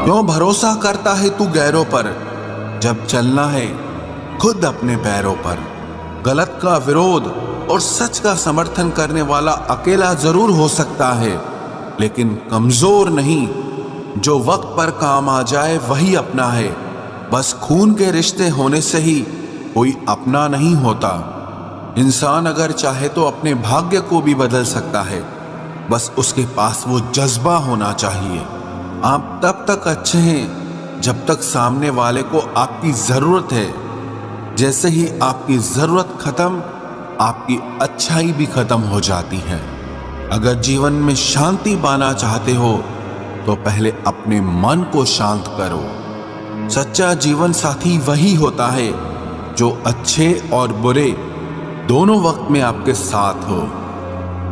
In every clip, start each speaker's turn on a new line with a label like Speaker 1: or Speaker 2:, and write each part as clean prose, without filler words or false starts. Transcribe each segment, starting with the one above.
Speaker 1: क्यों भरोसा करता है तू गैरों पर, जब चलना है खुद अपने पैरों पर। गलत का विरोध और सच का समर्थन करने वाला अकेला जरूर हो सकता है, लेकिन कमजोर नहीं। जो वक्त पर काम आ जाए वही अपना है। बस खून के रिश्ते होने से ही कोई अपना नहीं होता। इंसान अगर चाहे तो अपने भाग्य को भी बदल सकता है, बस उसके पास वो जज्बा होना चाहिए। आप तब तक अच्छे हैं जब तक सामने वाले को आपकी जरूरत है। जैसे ही आपकी जरूरत खत्म, आपकी अच्छाई भी खत्म हो जाती है। अगर जीवन में शांति पाना चाहते हो तो पहले अपने मन को शांत करो। सच्चा जीवन साथी वही होता है जो अच्छे और बुरे दोनों वक्त में आपके साथ हो।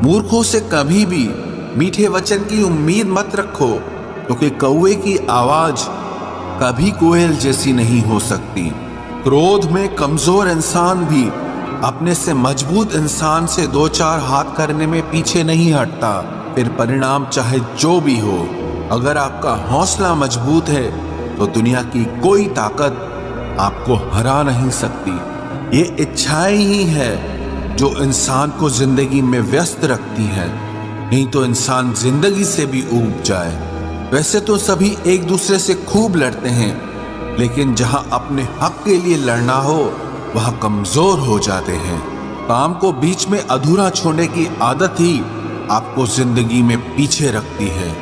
Speaker 1: मूर्खों से कभी भी मीठे वचन की उम्मीद मत रखो, क्योंकि कौवे की आवाज कभी कोयल जैसी नहीं हो सकती। क्रोध में कमजोर इंसान भी अपने से मजबूत इंसान से दो चार हाथ करने में पीछे नहीं हटता, फिर परिणाम चाहे जो भी हो। अगर आपका हौसला मजबूत है तो दुनिया की कोई ताकत आपको हरा नहीं सकती। ये इच्छाएं ही है जो इंसान को जिंदगी में व्यस्त रखती है, नहीं तो इंसान जिंदगी से भी ऊब जाए। वैसे तो सभी एक दूसरे से खूब लड़ते हैं, लेकिन जहां अपने हक के लिए लड़ना हो वहां कमजोर हो जाते हैं। काम को बीच में अधूरा छोड़ने की आदत ही आपको जिंदगी में पीछे रखती है।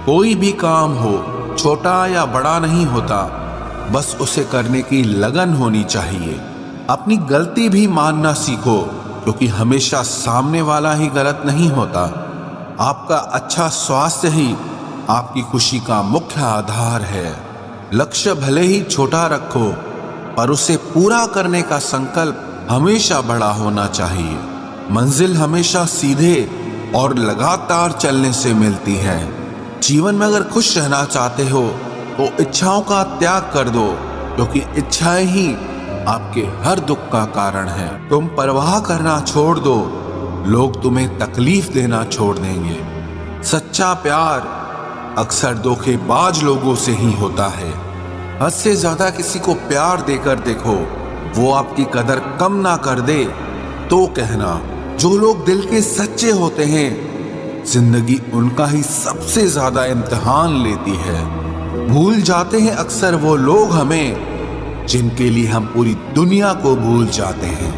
Speaker 1: कोई भी काम हो, छोटा या बड़ा नहीं होता, बस उसे करने की लगन होनी चाहिए। अपनी गलती भी मानना सीखो, क्योंकि हमेशा सामने वाला ही गलत नहीं होता। आपका अच्छा स्वास्थ्य ही आपकी खुशी का मुख्य आधार है। लक्ष्य भले ही छोटा रखो, पर उसे पूरा करने का संकल्प हमेशा बड़ा होना चाहिए। मंजिल हमेशा सीधे और लगातार चलने से मिलती है। जीवन में अगर खुश रहना चाहते हो तो इच्छाओं का त्याग कर दो, क्योंकि इच्छाएं ही आपके हर दुख का कारण है। तुम परवाह करना छोड़ दो, लोग तुम्हें तकलीफ देना छोड़ देंगे। सच्चा प्यार अक्सर धोखेबाज लोगों से ही होता है। हद से ज्यादा किसी को प्यार देकर देखो, वो आपकी कदर कम ना कर दे तो कहना। जो लोग दिल के सच्चे होते हैं, जिंदगी उनका ही सबसे ज्यादा इम्तिहान लेती है। भूल जाते हैं अक्सर वो लोग हमें जिनके लिए हम पूरी दुनिया को भूल जाते हैं।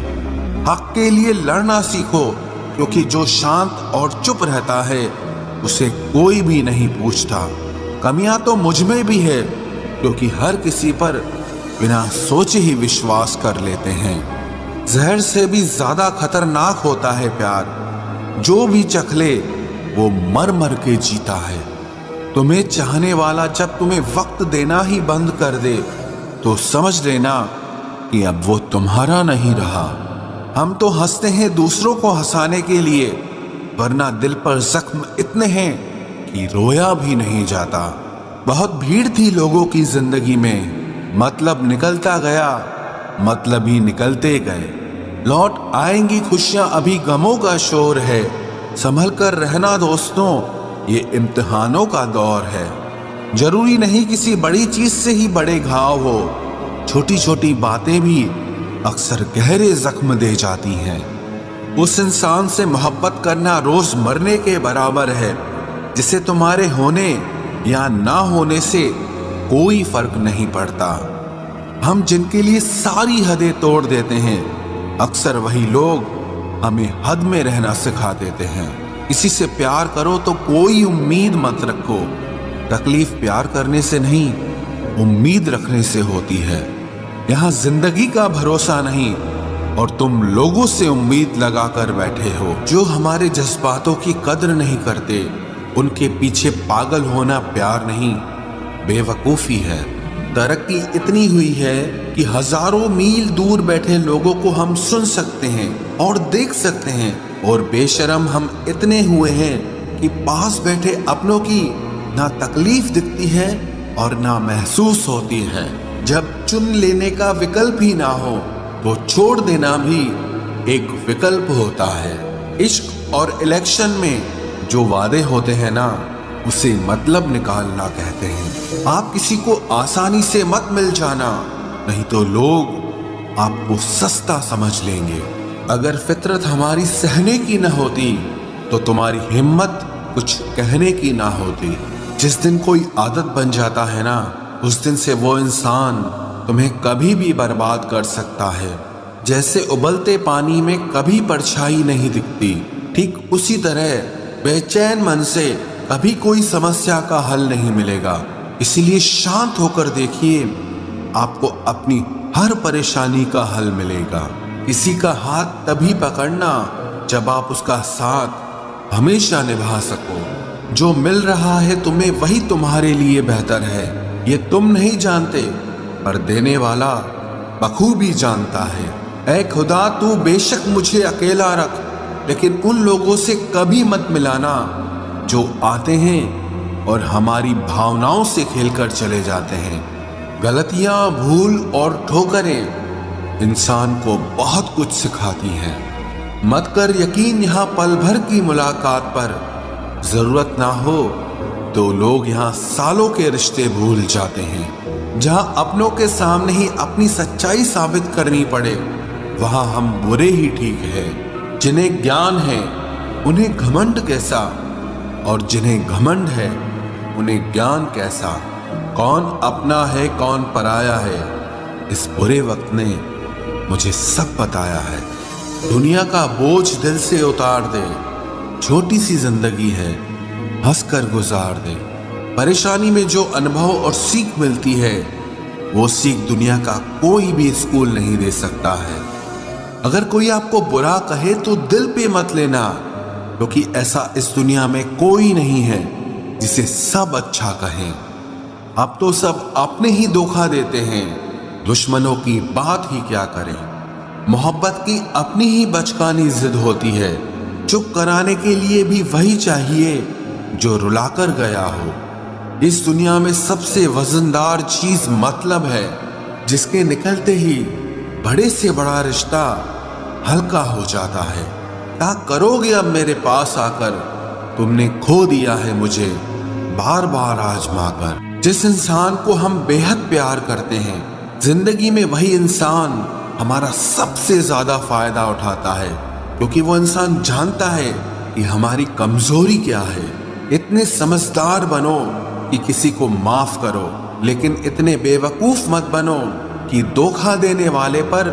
Speaker 1: हक के लिए लड़ना सीखो, क्योंकि जो शांत और चुप रहता है उसे कोई भी नहीं पूछता। कमियां तो मुझ में भी है, क्योंकि हर किसी पर बिना सोचे ही विश्वास कर लेते हैं। जहर से भी ज्यादा खतरनाक होता है प्यार। जो भी चख ले वो मर मर के जीता है। तुम्हें चाहने वाला जब तुम्हें वक्त देना ही बंद कर दे तो समझ लेना कि अब वो तुम्हारा नहीं रहा। हम तो हंसते हैं दूसरों को हंसाने के लिए, वरना दिल पर जख्म इतने हैं कि रोया भी नहीं जाता। बहुत भीड़ थी लोगों की जिंदगी में, मतलब निकलता गया, मतलब ही निकलते गए। लौट आएंगी खुशियां, अभी गमों का शोर है। संभल कर रहना दोस्तों, ये इम्तिहानों का दौर है। जरूरी नहीं किसी बड़ी चीज से ही बड़े घाव हो, छोटी छोटी बातें भी अक्सर गहरे जख्म दे जाती हैं। उस इंसान से मोहब्बत करना रोज मरने के बराबर है, जिसे तुम्हारे होने या ना होने से कोई फर्क नहीं पड़ता। हम जिनके लिए सारी हदें तोड़ देते हैं, अक्सर वही लोग हमें हद में रहना सिखा देते हैं। किसी से प्यार करो तो कोई उम्मीद मत रखो। तकलीफ प्यार करने से नहीं, उम्मीद रखने से होती है। यहाँ जिंदगी का भरोसा नहीं, और तुम लोगों से उम्मीद लगा कर बैठे हो। जो हमारे जज्बातों की कद्र नहीं करते, उनके पीछे पागल होना प्यार नहीं, बेवकूफ़ी है। तरक्की इतनी हुई है कि हजारों मील दूर बैठे लोगों को हम सुन सकते हैं और देख सकते हैं, और बेशरम हम इतने हुए हैं कि पास बैठे अपनों की ना तकलीफ दिखती है और ना महसूस होती है। जब चुन लेने का विकल्प ही ना हो तो छोड़ देना भी एक विकल्प होता है। इश्क और इलेक्शन में जो वादे होते हैं ना, उसे मतलब निकालना कहते हैं। आप किसी को आसानी से मत मिल जाना, नहीं तो लोग आपको सस्ता समझ लेंगे। अगर फितरत हमारी सहने की न होती तो तुम्हारी हिम्मत कुछ कहने की ना होती। जिस दिन कोई आदत बन जाता है ना, उस दिन से वो इंसान तुम्हें कभी भी बर्बाद कर सकता है। जैसे उबलते पानी में कभी परछाई नहीं दिखती, ठीक उसी तरह बेचैन मन से कभी कोई समस्या का हल नहीं मिलेगा। इसीलिए शांत होकर देखिए, आपको अपनी हर परेशानी का हल मिलेगा। किसी का हाथ तभी पकड़ना जब आप उसका साथ हमेशा निभा सको। जो मिल रहा है तुम्हें वही तुम्हारे लिए बेहतर है, ये तुम नहीं जानते, पर देने वाला बखूबी जानता है। ऐ खुदा, तू बेशक मुझे अकेला रख, लेकिन उन लोगों से कभी मत मिलाना जो आते हैं और हमारी भावनाओं से खेलकर चले जाते हैं। गलतियां, भूल और ठोकरें इंसान को बहुत कुछ सिखाती हैं। मत कर यकीन यहाँ पल भर की मुलाकात पर, जरूरत ना हो तो लोग यहाँ सालों के रिश्ते भूल जाते हैं। जहाँ अपनों के सामने ही अपनी सच्चाई साबित करनी पड़े, वहाँ हम बुरे ही ठीक है। जिन्हें ज्ञान है उन्हें घमंड कैसा, और जिन्हें घमंड है उन्हें ज्ञान कैसा। कौन अपना है कौन पराया है, इस बुरे वक्त ने मुझे सब बताया है। दुनिया का बोझ दिल से उतार दे, छोटी सी जिंदगी है, हंसकर गुजार दे। परेशानी में जो अनुभव और सीख मिलती है, वो सीख दुनिया का कोई भी स्कूल नहीं दे सकता है। अगर कोई आपको बुरा कहे तो दिल पे मत लेना, क्योंकि ऐसा इस दुनिया में कोई नहीं है जिसे सब अच्छा कहें। अब तो सब अपने ही धोखा देते हैं, दुश्मनों की बात ही क्या करें। मोहब्बत की अपनी ही बचकानी जिद होती है, चुप कराने के लिए भी वही चाहिए जो रुलाकर गया हो। इस दुनिया में सबसे वजनदार चीज मतलब है, जिसके निकलते ही बड़े से बड़ा रिश्ता हल्का हो जाता है। क्या करोगे अब मेरे पास आकर, तुमने खो दिया है मुझे बार बार आजमा कर। जिस इंसान को हम बेहद प्यार करते हैं, जिंदगी में वही इंसान हमारा सबसे ज्यादा फायदा उठाता है, क्योंकि वो इंसान जानता है कि हमारी कमजोरी क्या है। इतने समझदार बनो कि किसी को माफ करो, लेकिन इतने बेवकूफ मत बनो कि धोखा देने वाले पर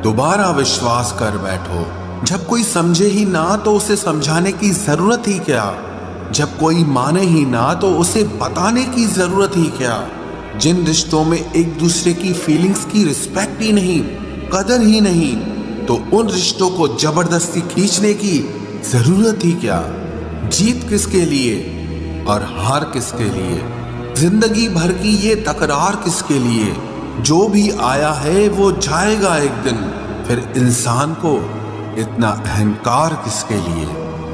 Speaker 1: दोबारा विश्वास कर बैठो। जब कोई समझे ही ना तो उसे समझाने की जरूरत ही क्या, जब कोई माने ही ना तो उसे बताने की जरूरत ही क्या। जिन रिश्तों में एक दूसरे की फीलिंग्स की रिस्पेक्ट ही नहीं, कदर ही नहीं, तो उन रिश्तों को जबरदस्ती खींचने की जरूरत ही क्या। जीत किसके लिए और हार किसके लिए, जिंदगी भर की ये तकरार किसके लिए। जो भी आया है वो जाएगा एक दिन, फिर इंसान को इतना अहंकार किसके लिए,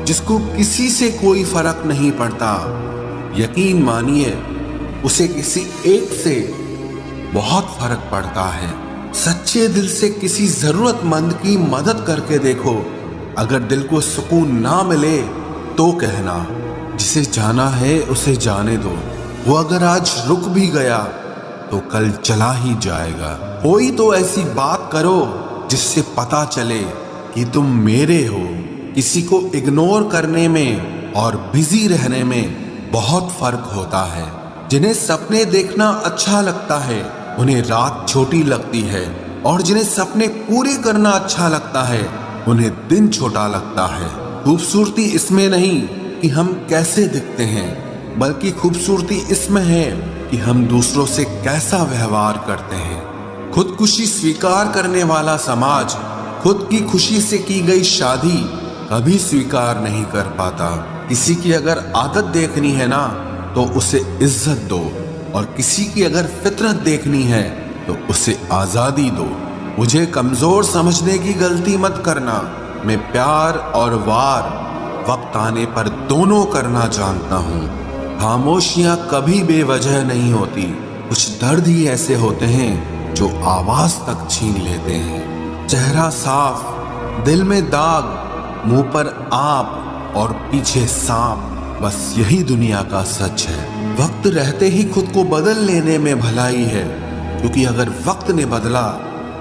Speaker 1: जिसको किसी से कोई फर्क नहीं पड़ता। यकीन मानिए, उसे किसी एक से बहुत फर्क पड़ता है। सच्चे दिल से किसी जरूरतमंद की मदद करके देखो, अगर दिल को सुकून ना मिले तो कहना, जिसे जाना है उसे जाने दो। वो अगर आज रुक भी गया तो कल चला ही जाएगा। कोई तो ऐसी बात करो जिससे पता चले कि तुम मेरे हो। किसी को इग्नोर करने में और बिजी रहने में बहुत फर्क होता है। जिन्हें सपने देखना अच्छा लगता है उन्हें रात छोटी लगती है, और जिन्हें सपने पूरे करना अच्छा लगता है उन्हें दिन छोटा लगता है। खूबसूरती इसमें नहीं कि हम कैसे दिखते हैं, बल्कि खूबसूरती इसमें है कि हम दूसरों से कैसा व्यवहार करते हैं। खुदकुशी स्वीकार करने वाला समाज खुद की खुशी से की गई शादी कभी स्वीकार नहीं कर पाता। किसी की अगर आदत देखनी है ना तो उसे इज्जत दो, और किसी की अगर फितरत देखनी है तो उसे आजादी दो। मुझे कमजोर समझने की गलती मत करना। मैं प्यार और वार वक्त आने पर दोनों करना जानता हूँ। खामोशियाँ कभी बेवजह नहीं होती। कुछ दर्द ही ऐसे होते हैं जो आवाज तक छीन लेते हैं। चेहरा साफ, दिल में दाग, मुंह पर आप और पीछे सांप। बस यही दुनिया का सच है। वक्त रहते ही खुद को बदल लेने में भलाई है, क्योंकि अगर वक्त ने बदला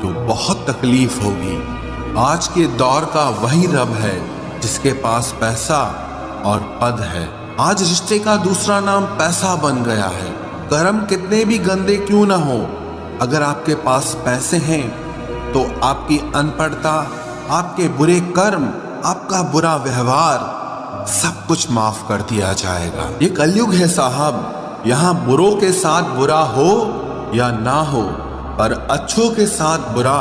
Speaker 1: तो बहुत तकलीफ होगी। आज के दौर का वही रब है जिसके पास पैसा और पद है। आज रिश्ते का दूसरा नाम पैसा बन गया है। कर्म कितने भी गंदे क्यों ना हो, अगर आपके पास पैसे हैं तो आपकी अनपढ़ता, आपके बुरे कर्म, आपका बुरा व्यवहार सब कुछ माफ कर दिया जाएगा। ये कलयुग है साहब, यहाँ बुरों के साथ बुरा हो या ना हो, पर अच्छों के साथ बुरा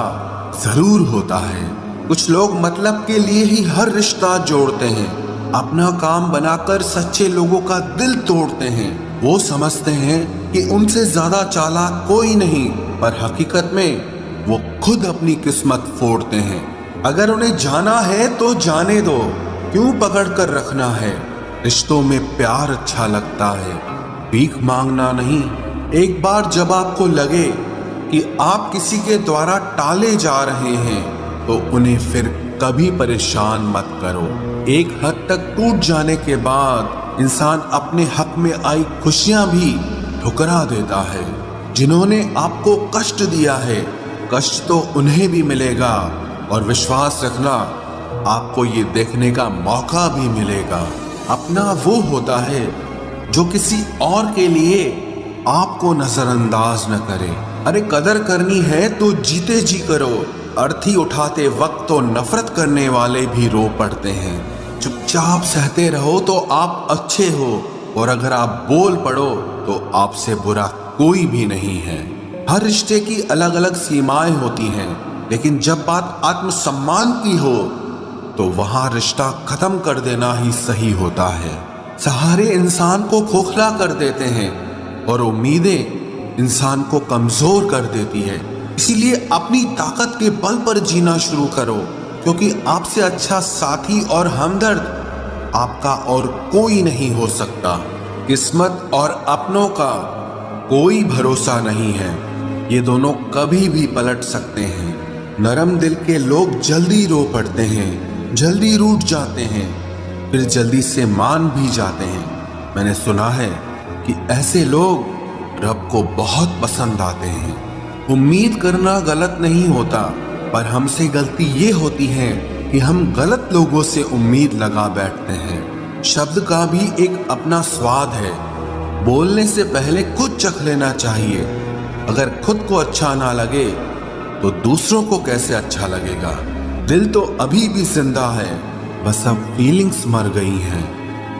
Speaker 1: जरूर होता है। कुछ लोग मतलब के लिए ही हर रिश्ता जोड़ते हैं, अपना काम बनाकर सच्चे लोगों का दिल तोड़ते हैं। वो समझते हैं कि उनसे ज्यादा चालाक कोई नहीं, पर हकीकत में वो खुद अपनी किस्मत फोड़ते हैं। अगर उन्हें जाना है तो जाने दो, क्यों पकड़ कर रखना है। रिश्तों में प्यार अच्छा लगता है, भीख मांगना नहीं। एक बार जब आपको लगे कि आप किसी के द्वारा टाले जा रहे हैं तो उन्हें फिर कभी परेशान मत करो। एक हद तक टूट जाने के बाद इंसान अपने हक में आई खुशियां भी ठुकरा देता है। जिन्होंने आपको कष्ट दिया है, कष्ट तो उन्हें भी मिलेगा, और विश्वास रखना आपको ये देखने का मौका भी मिलेगा। अपना वो होता है जो किसी और के लिए आपको नजरअंदाज न करे। अरे कदर करनी है तो जीते जी करो। अर्थी उठाते वक्त तो नफरत करने वाले भी रो पड़ते हैं। चुपचाप सहते रहो तो आप अच्छे हो, और अगर आप बोल पड़ो तो आपसे बुरा कोई भी नहीं है। हर रिश्ते की अलग अलग सीमाएं होती हैं, लेकिन जब बात आत्मसम्मान की हो तो वहां रिश्ता खत्म कर देना ही सही होता है। सहारे इंसान को खोखला कर देते हैं और उम्मीदें इंसान को कमजोर कर देती है। इसीलिए अपनी ताकत के बल पर जीना शुरू करो, क्योंकि आपसे अच्छा साथी और हमदर्द आपका और कोई नहीं हो सकता। किस्मत और अपनों का कोई भरोसा नहीं है, ये दोनों कभी भी पलट सकते हैं। नरम दिल के लोग जल्दी रो पड़ते हैं, जल्दी रूठ जाते हैं, फिर जल्दी से मान भी जाते हैं। मैंने सुना है कि ऐसे लोग रब को बहुत पसंद आते हैं। उम्मीद करना गलत नहीं होता, पर हमसे गलती ये होती है कि हम गलत लोगों से उम्मीद लगा बैठते हैं। शब्द का भी एक अपना स्वाद है, बोलने से पहले खुद चख लेना चाहिए। अगर खुद को अच्छा ना लगे तो दूसरों को कैसे अच्छा लगेगा। दिल तो अभी भी जिंदा है, बस अब फीलिंग्स मर गई हैं।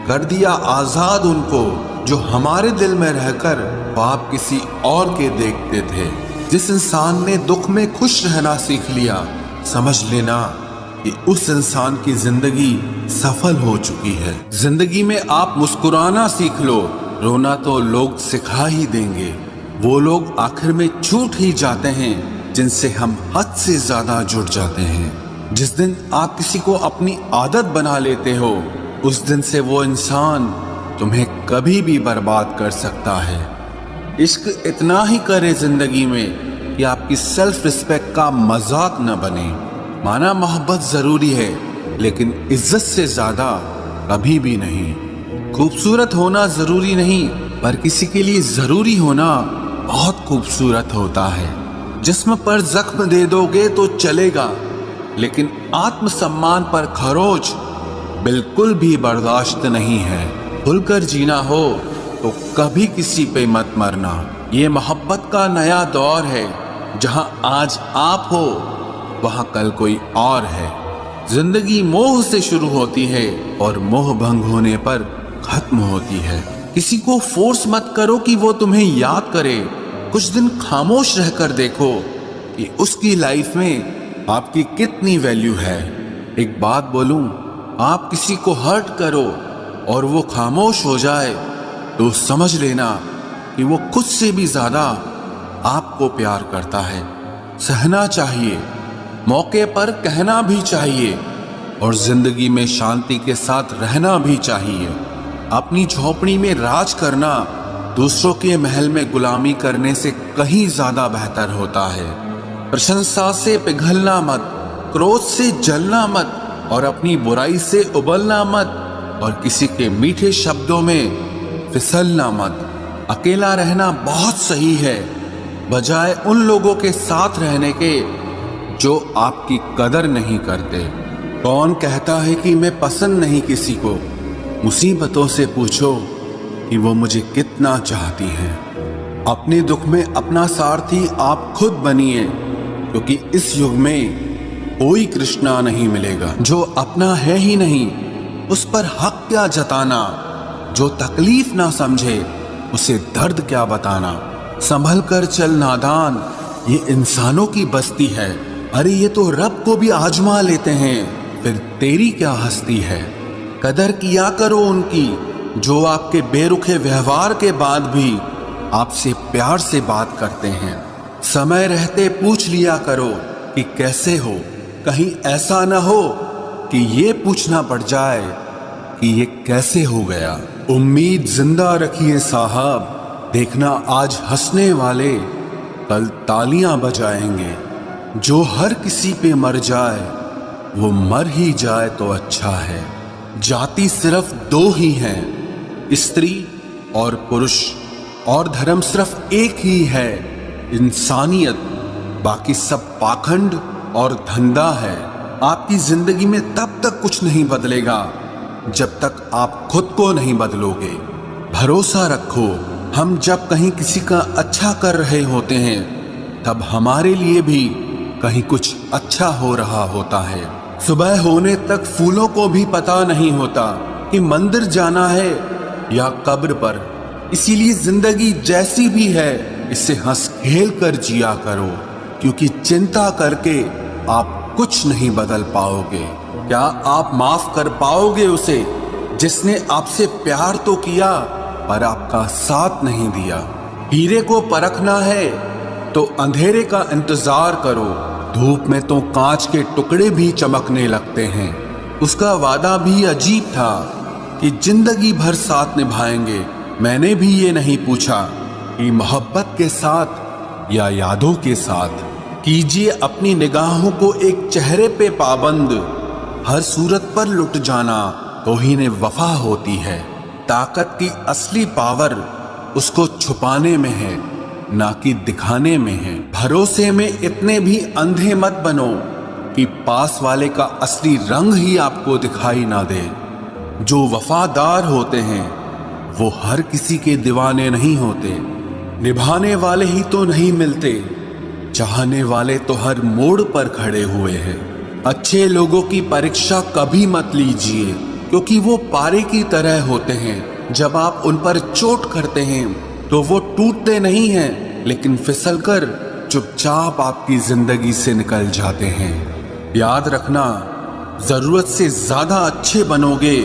Speaker 1: कर दिया आजाद उनको जो हमारे दिल में रहकर ख्वाब किसी और के देखते थे। जिस इंसान ने दुख में खुश रहना सीख लिया, समझ लेना कि उस इंसान की जिंदगी सफल हो चुकी है। जिंदगी में आप मुस्कुराना सीख लो, रोना तो लोग सिखा ही देंगे। वो लोग आखिर में छूट ही जाते हैं जिनसे हम हद से ज्यादा जुड़ जाते हैं। जिस दिन आप किसी को अपनी आदत बना लेते हो, उस दिन से वो इंसान तुम्हें कभी भी बर्बाद कर सकता है। इश्क इतना ही करे जिंदगी में कि आपकी सेल्फ रिस्पेक्ट का मजाक न बने। माना मोहब्बत जरूरी है, लेकिन इज्जत से ज्यादा कभी भी नहीं। खूबसूरत होना जरूरी नहीं, पर किसी के लिए जरूरी होना बहुत खूबसूरत होता है। जिस्म पर जख्म दे दोगे तो चलेगा, लेकिन आत्मसम्मान पर खरोच बिल्कुल भी बर्दाश्त नहीं है। खुलकर जीना हो तो कभी किसी पे मत मरना। ये मोहब्बत का नया दौर है, जहां आज आप हो वहां कल कोई और है। जिंदगी मोह से शुरू होती है और मोह भंग होने पर खत्म होती है। किसी को फोर्स मत करो कि वो तुम्हें याद करे। कुछ दिन खामोश रहकर देखो कि उसकी लाइफ में आपकी कितनी वैल्यू है। एक बात बोलूं, आप किसी को हर्ट करो और वो खामोश हो जाए तो समझ लेना कि वो खुद से भी ज्यादा आपको प्यार करता है। सहना चाहिए, मौके पर कहना भी चाहिए, और जिंदगी में शांति के साथ रहना भी चाहिए। अपनी झोपड़ी में राज करना दूसरों के महल में गुलामी करने से कहीं ज्यादा बेहतर होता है। प्रशंसा से पिघलना मत, क्रोध से जलना मत, और अपनी बुराई से उबलना मत। और किसी के मीठे शब्दों में फिसलना मत। अकेला रहना बहुत सही है, बजाय उन लोगों के साथ रहने के जो आपकी कदर नहीं करते। कौन कहता है कि मैं पसंद नहीं किसी को? मुसीबतों से पूछो कि वो मुझे कितना चाहती हैं। अपने दुख में अपना सारथी आप खुद बनिए, क्योंकि इस युग में कोई कृष्णा नहीं मिलेगा। जो अपना है ही नहीं उस पर हक क्या जताना? जो तकलीफ ना समझे उसे दर्द क्या बताना? संभल कर चल नादान, ये इंसानों की बस्ती है। अरे ये तो रब को भी आजमा लेते हैं, फिर तेरी क्या हस्ती है? कदर किया करो उनकी जो आपके बेरुखे व्यवहार के बाद भी आपसे प्यार से बात करते हैं। समय रहते पूछ लिया करो कि कैसे हो, कहीं ऐसा न हो कि ये पूछना पड़ जाए कि ये कैसे हो गया। उम्मीद जिंदा रखिए साहब, देखना आज हंसने वाले कल तालियां बजाएंगे। जो हर किसी पे मर जाए वो मर ही जाए तो अच्छा है। जाति सिर्फ दो ही हैं, स्त्री और पुरुष, और धर्म सिर्फ एक ही है, इंसानियत। बाकी सब पाखंड और धंधा है। आपकी जिंदगी में तब तक कुछ नहीं बदलेगा जब तक आप खुद को नहीं बदलोगे। भरोसा रखो, हम जब कहीं किसी का अच्छा कर रहे होते हैं तब हमारे लिए भी कहीं कुछ अच्छा हो रहा होता है। सुबह होने तक फूलों को भी पता नहीं होता कि मंदिर जाना है या कब्र पर। इसीलिए जिंदगी जैसी भी है इसे हंस खेल कर जिया करो, क्योंकि चिंता करके आप कुछ नहीं बदल पाओगे। क्या आप माफ कर पाओगे उसे जिसने आपसे प्यार तो किया पर आपका साथ नहीं दिया? हीरे को परखना है तो अंधेरे का इंतजार करो। धूप में तो कांच के टुकड़े भी चमकने लगते हैं। उसका वादा भी अजीब था कि जिंदगी भर साथ निभाएंगे। मैंने भी ये नहीं पूछा कि मोहब्बत के साथ या यादों के साथ। कीजिए अपनी निगाहों को एक चेहरे पे पाबंद, हर सूरत पर लुट जाना तौहीन वफा होती है। ताकत की असली पावर उसको छुपाने में है, ना कि दिखाने में है। भरोसे में इतने भी अंधे मत बनो कि पास वाले का असली रंग ही आपको दिखाई ना दे। जो वफादार होते हैं वो हर किसी के दीवाने नहीं होते। निभाने वाले ही तो नहीं मिलते, चाहने वाले तो हर मोड़ पर खड़े हुए हैं। अच्छे लोगों की परीक्षा कभी मत लीजिए, क्योंकि वो पारे की तरह होते हैं। जब आप उन पर चोट करते हैं तो वो टूटते नहीं हैं, लेकिन फिसलकर चुपचाप आपकी जिंदगी से निकल जाते हैं। याद रखना, जरूरत से ज्यादा अच्छे बनोगे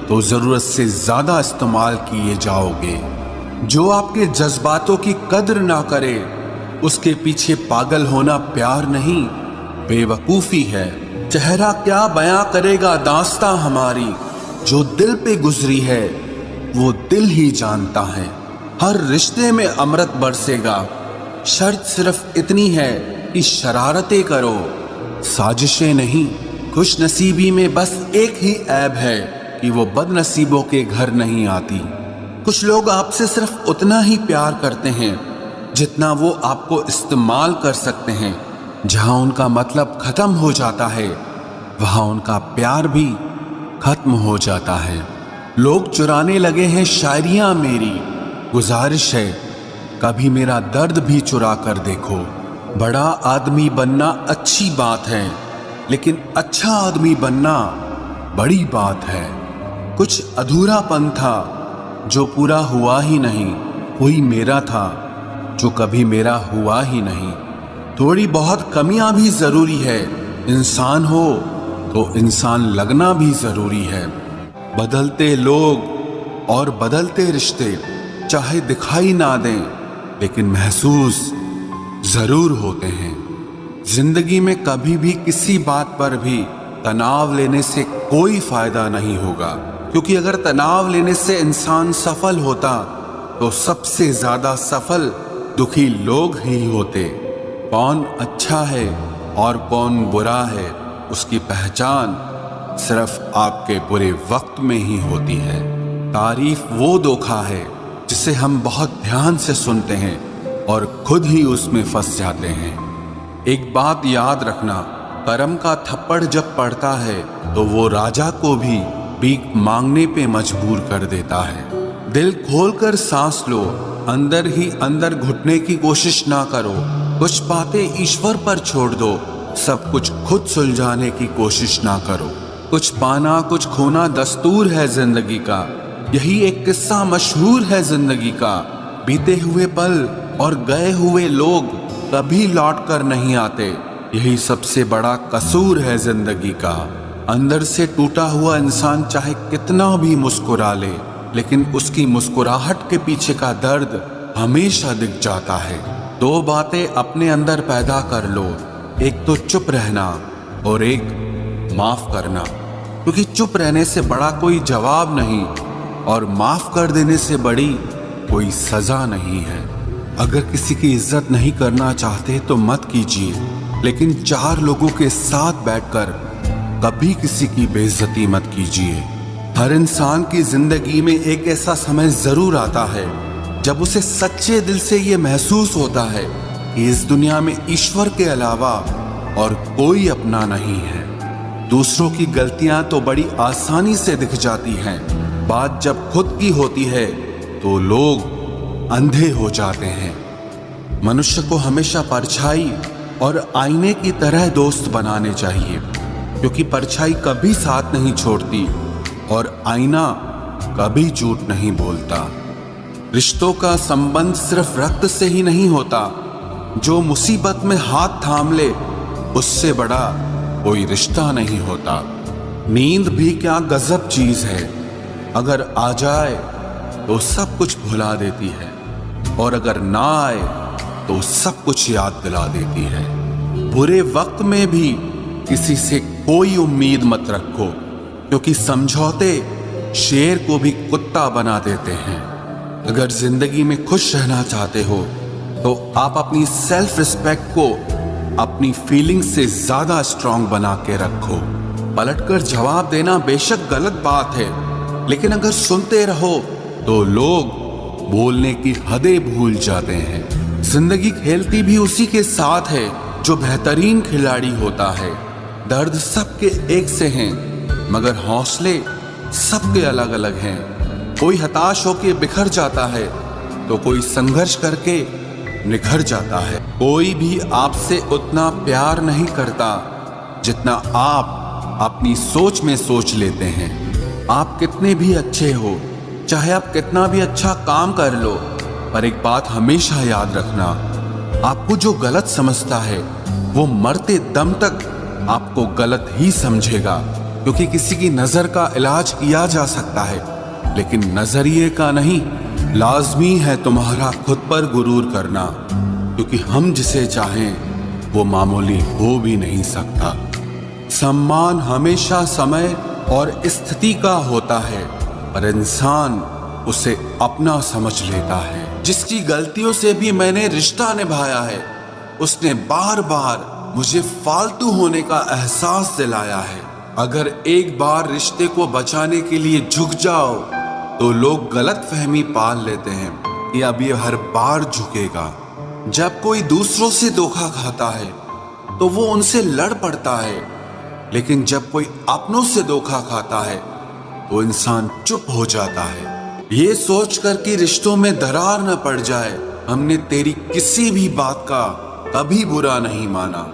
Speaker 1: तो जरूरत से ज्यादा इस्तेमाल किए जाओगे। जो आपके जज्बातों की कद्र ना करे उसके पीछे पागल होना प्यार नहीं, बेवकूफी है। चेहरा क्या बयां करेगा दास्तां हमारी, जो दिल पे गुजरी है वो दिल ही जानता है। हर रिश्ते में अमृत बरसेगा, शर्त सिर्फ इतनी है कि शरारतें करो, साजिशें नहीं। खुश नसीबी में बस एक ही ऐब है कि वो बदनसीबों के घर नहीं आती। कुछ लोग आपसे सिर्फ उतना ही प्यार करते हैं जितना वो आपको इस्तेमाल कर सकते हैं। जहां उनका मतलब खत्म हो जाता है वहां उनका प्यार भी खत्म हो जाता है। लोग चुराने लगे हैं शायरियां मेरी, गुजारिश है कभी मेरा दर्द भी चुरा कर देखो। बड़ा आदमी बनना अच्छी बात है, लेकिन अच्छा आदमी बनना बड़ी बात है। कुछ अधूरापन था जो पूरा हुआ ही नहीं, कोई मेरा था जो कभी मेरा हुआ ही नहीं। थोड़ी बहुत कमियां भी जरूरी है, इंसान हो तो इंसान लगना भी जरूरी है। बदलते लोग और बदलते रिश्ते चाहे दिखाई ना दें, लेकिन महसूस जरूर होते हैं। जिंदगी में कभी भी किसी बात पर भी तनाव लेने से कोई फायदा नहीं होगा, क्योंकि अगर तनाव लेने से इंसान सफल होता तो सबसे ज्यादा सफल दुखी लोग ही होते। कौन अच्छा है और कौन बुरा है उसकी पहचान सिर्फ आपके बुरे वक्त में ही होती है। तारीफ वो धोखा है जिसे हम बहुत ध्यान से सुनते हैं और खुद ही उसमें फंस जाते हैं। एक बात याद रखना, करम का थप्पड़ जब पड़ता है तो वो राजा को भी भीख मांगने पे मजबूर कर देता है। दिल खोलकर सांस लो, अंदर ही अंदर घुटने की कोशिश ना करो। कुछ बातें ईश्वर पर छोड़ दो, सब कुछ खुद सुलझाने की कोशिश ना करो। कुछ पाना कुछ खोना दस्तूर है जिंदगी का, यही एक किस्सा मशहूर है जिंदगी का। बीते हुए पल और गए हुए लोग कभी लौट कर नहीं आते, यही सबसे बड़ा कसूर है जिंदगी का। अंदर से टूटा हुआ इंसान चाहे कितना भी मुस्कुरा ले, लेकिन उसकी मुस्कुराहट के पीछे का दर्द हमेशा दिख जाता है। दो बातें अपने अंदर पैदा कर लो, एक तो चुप रहना और एक माफ करना, क्योंकि चुप रहने से बड़ा कोई जवाब नहीं और माफ कर देने से बड़ी कोई सजा नहीं है। अगर किसी की इज्जत नहीं करना चाहते तो मत कीजिए, लेकिन चार लोगों के साथ बैठकर कभी किसी की बेइज्जती मत कीजिए। हर इंसान की जिंदगी में एक ऐसा समय जरूर आता है जब उसे सच्चे दिल से ये महसूस होता है कि इस दुनिया में ईश्वर के अलावा और कोई अपना नहीं है। दूसरों की गलतियां तो बड़ी आसानी से दिख जाती हैं, बात जब खुद की होती है तो लोग अंधे हो जाते हैं। मनुष्य को हमेशा परछाई और आईने की तरह दोस्त बनाने चाहिए, क्योंकि परछाई कभी साथ नहीं छोड़ती और आईना कभी झूठ नहीं बोलता। रिश्तों का संबंध सिर्फ रक्त से ही नहीं होता, जो मुसीबत में हाथ थाम ले उससे बड़ा कोई रिश्ता नहीं होता। नींद भी क्या गजब चीज है, अगर आ जाए तो सब कुछ भुला देती है और अगर ना आए तो सब कुछ याद दिला देती है। बुरे वक्त में भी किसी से कोई उम्मीद मत रखो, क्योंकि समझौते शेर को भी कुत्ता बना देते हैं। अगर जिंदगी में खुश रहना चाहते हो तो आप अपनी सेल्फ रिस्पेक्ट को अपनी फीलिंग से ज्यादा स्ट्रांग बना के रखो। पलटकर जवाब देना बेशक गलत बात है, लेकिन अगर सुनते रहो तो लोग बोलने की हदें भूल जाते हैं। जिंदगी खेलती भी उसी के साथ है जो बेहतरीन खिलाड़ी होता है। दर्द सबके एक से हैं, मगर हौसले सबके अलग अलग हैं। कोई हताश होके बिखर जाता है तो कोई संघर्ष करके निखर जाता है। कोई भी आपसे उतना प्यार नहीं करता जितना आप अपनी सोच में सोच लेते हैं। आप कितने भी अच्छे हो, चाहे आप कितना भी अच्छा काम कर लो, पर एक बात हमेशा याद रखना, आपको जो गलत समझता है वो मरते दम तक आपको गलत ही समझेगा। क्योंकि किसी की नजर का इलाज किया जा सकता है, लेकिन नजरिए का नहीं। लाजमी है तुम्हारा खुद पर गुरूर करना, क्योंकि हम जिसे चाहें वो मामूली हो भी नहीं सकता। सम्मान हमेशा समय और स्थिति का होता है, पर इंसान उसे अपना समझ लेता है। जिसकी गलतियों से भी मैंने रिश्ता निभाया है, उसने बार बार मुझे फालतू होने का एहसास दिलाया है। अगर एक बार रिश्ते को बचाने के लिए झुक जाओ तो लोग गलत फहमी पाल लेते हैं कि अब ये हर बार झुकेगा। जब कोई दूसरों से धोखा खाता है तो वो उनसे लड़ पड़ता है, लेकिन जब कोई अपनों से धोखा खाता है तो इंसान चुप हो जाता है। ये सोचकर कि रिश्तों में दरार न पड़ जाए, हमने तेरी किसी भी बात का कभी बुरा नहीं माना।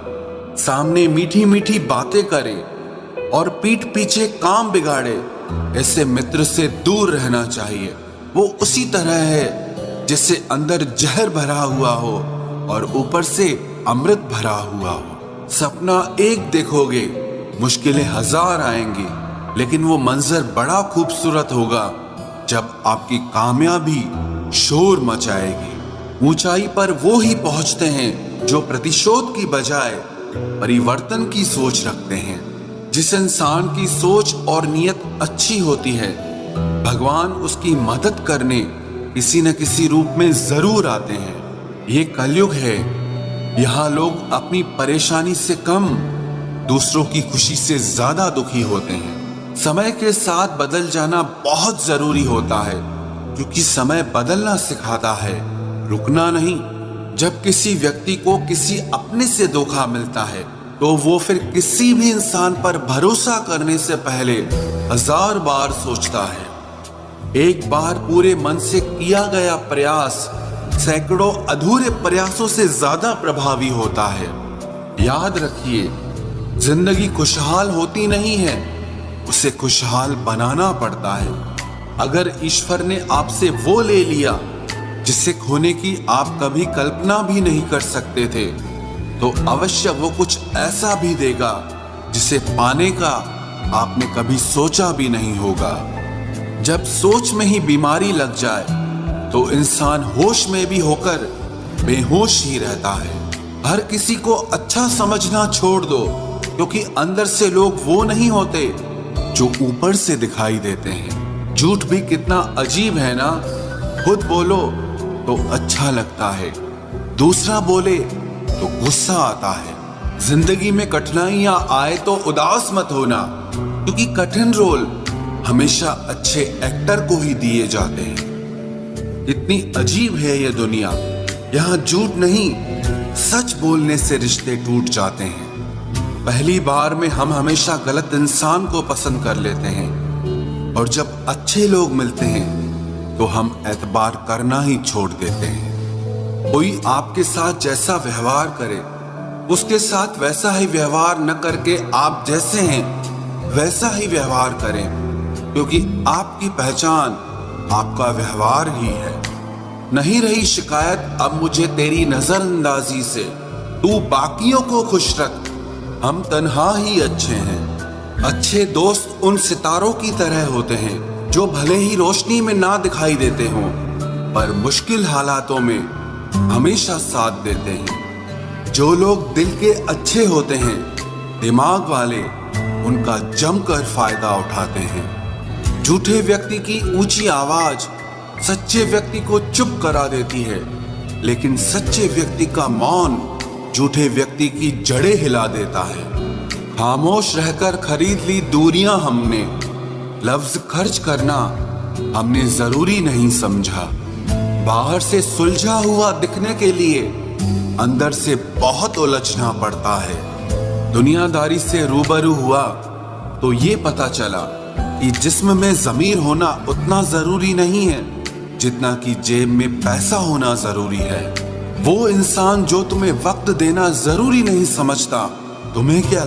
Speaker 1: सामने मीठी मीठी बातें करे और पीठ पीछे काम बिगाड़े, ऐसे मित्र से दूर रहना चाहिए। वो उसी तरह है जिससे अंदर जहर भरा हुआ हो और ऊपर से अमृत भरा हुआ हो। सपना एक देखोगे, मुश्किलें हजार आएंगी, लेकिन वो मंजर बड़ा खूबसूरत होगा जब आपकी कामयाबी शोर मचाएगी। ऊंचाई पर वो ही पहुंचते हैं जो प्रतिशोध की बजाय परिवर्तन की सोच रखते हैं। जिस इंसान की सोच और नीयत अच्छी होती है, भगवान उसकी मदद करने किसी न किसी रूप में जरूर आते हैं। ये कलयुग है, यहाँ लोग अपनी परेशानी से कम दूसरों की खुशी से ज्यादा दुखी होते हैं। समय के साथ बदल जाना बहुत जरूरी होता है, क्योंकि समय बदलना सिखाता है, रुकना नहीं। जब किसी व्यक्ति को किसी अपने से धोखा मिलता है तो वो फिर किसी भी इंसान पर भरोसा करने से पहले 1000 बार सोचता है। एक बार पूरे मन से किया गया प्रयास सैकड़ों अधूरे प्रयासों से ज्यादा प्रभावी होता है। याद रखिए, जिंदगी खुशहाल होती नहीं है, उसे खुशहाल बनाना पड़ता है। अगर ईश्वर ने आपसे वो ले लिया जिसे खोने की आप कभी कल्पना भी नहीं कर सकते थे, तो अवश्य वो कुछ ऐसा भी देगा जिसे पाने का आपने कभी सोचा भी नहीं होगा। जब सोच में ही बीमारी लग जाए तो इंसान होश में भी होकर बेहोश ही रहता है। हर किसी को अच्छा समझना छोड़ दो, क्योंकि अंदर से लोग वो नहीं होते जो ऊपर से दिखाई देते हैं। झूठ भी कितना अजीब है ना। खुद बोलो तो अच्छा लगता है, दूसरा बोले तो गुस्सा आता है। जिंदगी में कठिनाइयां आए तो उदास मत होना, क्योंकि कठिन रोल हमेशा अच्छे एक्टर को ही दिए जाते हैं। इतनी अजीब है ये दुनिया, यहाँ झूठ नहीं सच बोलने से रिश्ते टूट जाते हैं। पहली बार में हम हमेशा गलत इंसान को पसंद कर लेते हैं, और जब अच्छे लोग मिलते हैं तो हम एतबार करना ही छोड़ देते हैं। कोई आपके साथ जैसा व्यवहार करे, उसके साथ वैसा ही व्यवहार न करके आप जैसे हैं वैसा ही व्यवहार करें, क्योंकि आपकी पहचान आपका व्यवहार ही है। नहीं रही शिकायत अब मुझे तेरी नजरअंदाजी से, तू बाकियों को खुश रख, हम तन्हा ही अच्छे हैं। अच्छे दोस्त उन सितारों की तरह होते हैं जो भले ही रोशनी में ना दिखाई देते हों, पर मुश्किल हालातों में हमेशा साथ देते हैं। जो लोग दिल के अच्छे होते हैं, दिमाग वाले उनका जमकर फायदा उठाते हैं। झूठे व्यक्ति की ऊंची आवाज सच्चे व्यक्ति को चुप करा देती है, लेकिन सच्चे व्यक्ति का मौन झूठे व्यक्ति की जड़ें हिला देता है। खामोश रहकर खरीद ली दूरियां हमने, लफ्ज खर्च करना हमने जरूरी नहीं समझा। बाहर से सुलझा हुआ दिखने के लिए अंदर से बहुत उलझना पड़ता है। दुनियादारी से रूबरू हुआ तो ये पता चला कि जिस्म में ज़मीर होना उतना जरूरी नहीं है जितना कि जेब में पैसा होना जरूरी है। वो इंसान जो तुम्हें वक्त देना जरूरी नहीं समझता, तुम्हें क्या